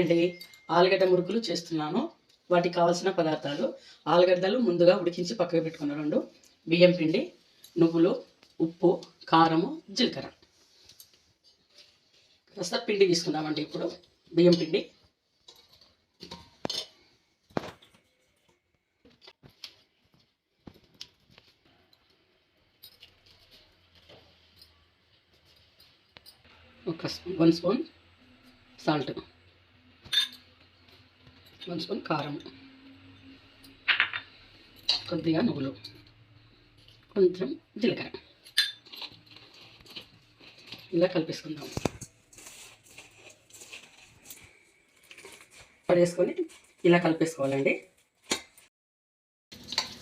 అండి, ఆలుగడ్డ మురుకులు చేస్తున్నాను. వాటికి కావాల్సిన పదార్థాలు: ఆలుగడ్డలు ముందుగా ఉడికించి పక్కకు పెట్టుకున్న 2, బియ్యం పిండి, నువ్వులు, ఉప్పు, కారము, జీలకర్ర. కాస్త పిండి తీసుకుందామండి. ఇప్పుడు బియ్యం పిండి, ఒక 1 స్పూన్ సాల్ట్, 1 స్పూన్ కారం, కొద్దిగా నువ్వులు, కొంచెం జీలకర్ర. ఇలా కలిపేసుకుందాం. పడేసుకొని ఇలా కలిపేసుకోవాలండి.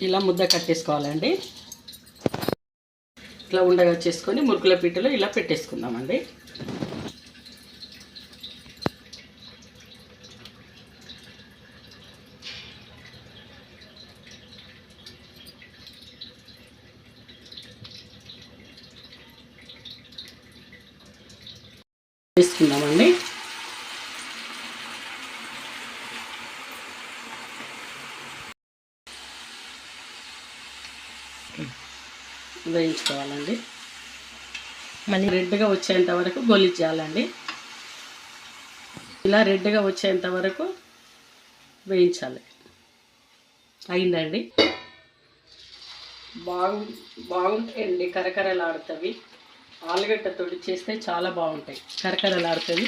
ఇలా ముద్ద కట్టేసుకోవాలండి. ఇట్లా ఉండగా చేసుకొని మురుకుల పీటలో ఇలా పెట్టేసుకుందామండి. వేసుకుందామండి. వేయించుకోవాలండి. మళ్ళీ రెడ్గా వచ్చేంత వరకు గొలిచేయాలండి. ఇలా రెడ్గా వచ్చేంత వరకు వేయించాలి. అయిందండి. బాగుంటాయండి, కరకరలాడుతవి. ఆలుగడ్డతోటి చేస్తే చాలా బాగుంటాయి, కరకరలాడుతుంది.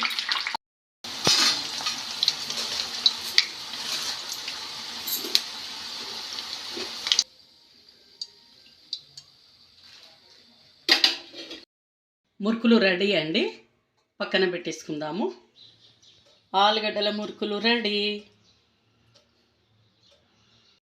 మురుకులు రెడీ అండి. పక్కన పెట్టేసుకుందాము. ఆలుగడ్డల మురుకులు రెడీ.